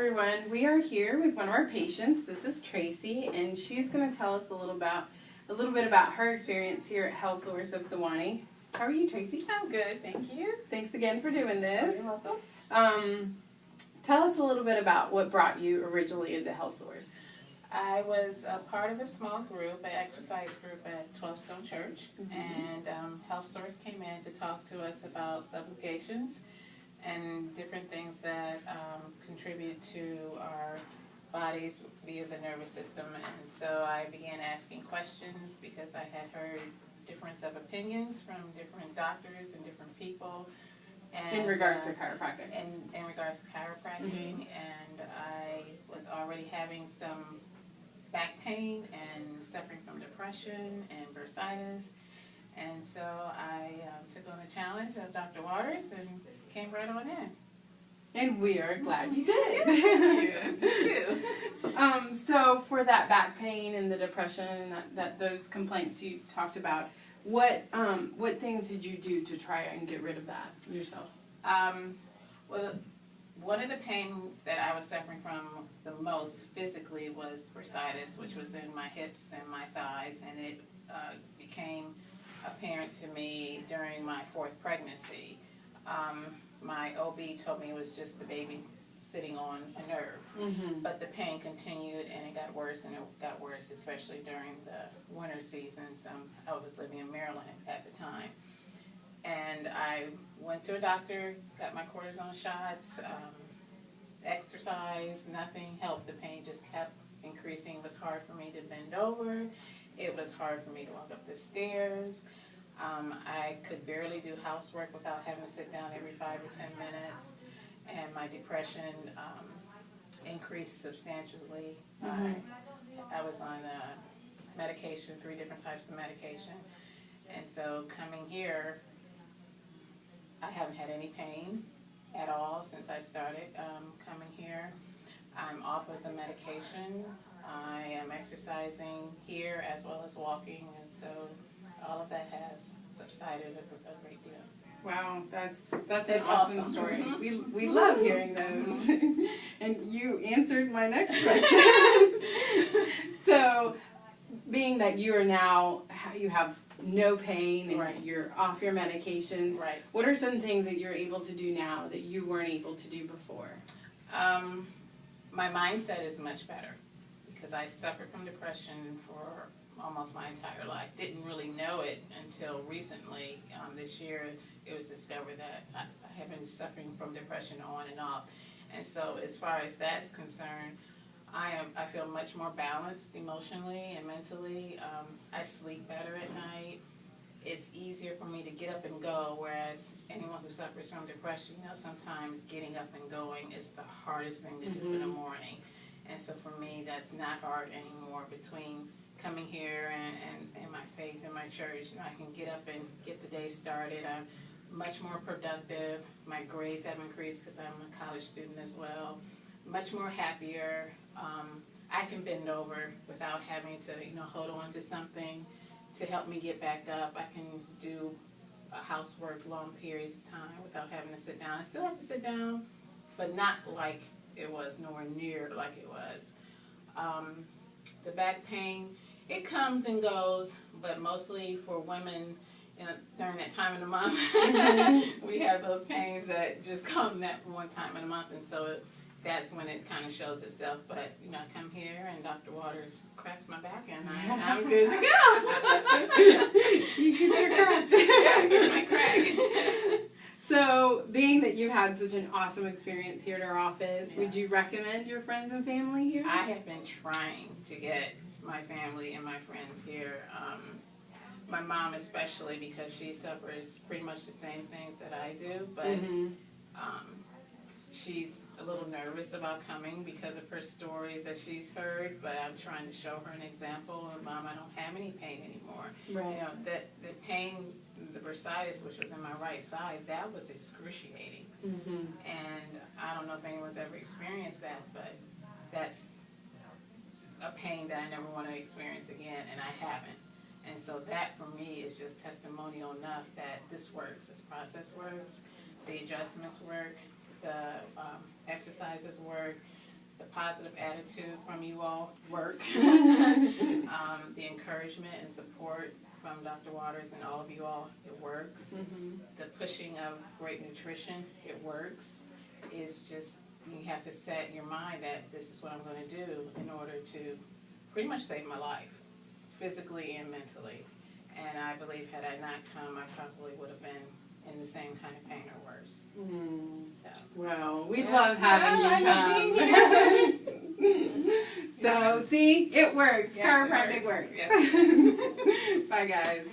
everyone. We are here with one of our patients. This is Tracy, and she's going to tell us a little bit about her experience here at HealthSource of Suwanee. How are you, Tracy? I'm good, thank you. Thanks again for doing this. You're welcome. Tell us a little bit about what brought you originally into HealthSource. I was a part of a small group, an exercise group at 12 Stone Church, and HealthSource came in to talk to us about supplications and different things that contribute to our bodies via the nervous system. And so I began asking questions because I had heard difference of opinions from different doctors and different people. And, in regards to chiropractic. In regards to chiropractic, and I was already having some back pain and suffering from depression and bursitis. And so I took on the challenge of Dr. Waters and came right on in. And we are glad you did. Thank you. Me too. So for that back pain and the depression, that those complaints you talked about, what things did you do to try and get rid of that yourself? Well, one of the pains that I was suffering from the most physically was bursitis, which was in my hips and my thighs, and it became apparent to me during my fourth pregnancy. My OB told me it was just the baby sitting on a nerve, but the pain continued and it got worse, and it got worse especially during the winter seasons. I was living in Maryland at the time. And I went to a doctor, got my cortisone shots, exercise, nothing helped. The pain just kept increasing. It was hard for me to bend over. It was hard for me to walk up the stairs. I could barely do housework without having to sit down every 5 or 10 minutes. And my depression increased substantially. I was on medication, 3 different types of medication. And so coming here, I haven't had any pain at all since I started coming here. I'm off of the medication. I am exercising here as well as walking, and so all of that has subsided a great deal. Wow, that's an awesome story. We love hearing those. And you answered my next question. So, being that you are now, you have no pain and you're off your medications, what are some things that you're able to do now that you weren't able to do before? My mindset is much better because I suffered from depression for almost my entire life. Didn't really know it until recently. This year it was discovered that I have been suffering from depression on and off. And so as far as that's concerned, I feel much more balanced emotionally and mentally. I sleep better at night. It's easier for me to get up and go, whereas anyone who suffers from depression, sometimes getting up and going is the hardest thing to do in the morning. And so for me, that's not hard anymore. Between coming here and my faith in my church, I can get up and get the day started. I'm much more productive. My grades have increased because I'm a college student as well. Much more happier. I can bend over without having to, hold on to something to help me get back up. I can do housework long periods of time without having to sit down. I still have to sit down, but not like it was, nowhere near like it was. The back pain, it comes and goes, but mostly for women during that time of the month, we have those pains that just come that one time in the month, and so that's when it kind of shows itself. But I come here and Dr. Waters cracks my back, and I'm good to go. You get your crack. Yeah, I get my crack. So, being that you've had such an awesome experience here at our office, would you recommend your friends and family here? I have been trying to get my family and my friends here. My mom especially, because she suffers pretty much the same things that I do, but she's a little nervous about coming because of her stories that she's heard, but I'm trying to show her an example of, Mom, I don't have any pain anymore. Right. That the pain, the bursitis, which was in my right side, that was excruciating. And I don't know if anyone's ever experienced that, but that's a pain that I never want to experience again, and I haven't. And so that, for me, is just testimonial enough that this works, this process works, the adjustments work, the exercises work, the positive attitude from you all work. The encouragement and support from Dr. Waters and all of you all, it works. The pushing of great nutrition, it works. It's just, you have to set your mind that this is what I'm going to do in order to pretty much save my life, physically and mentally. And I believe had I not come, I probably would have been in the same kind of pain or worse. So. Well, we love having you come. So, see, it works. Yes, Chiropractic works. Yes. Bye, guys.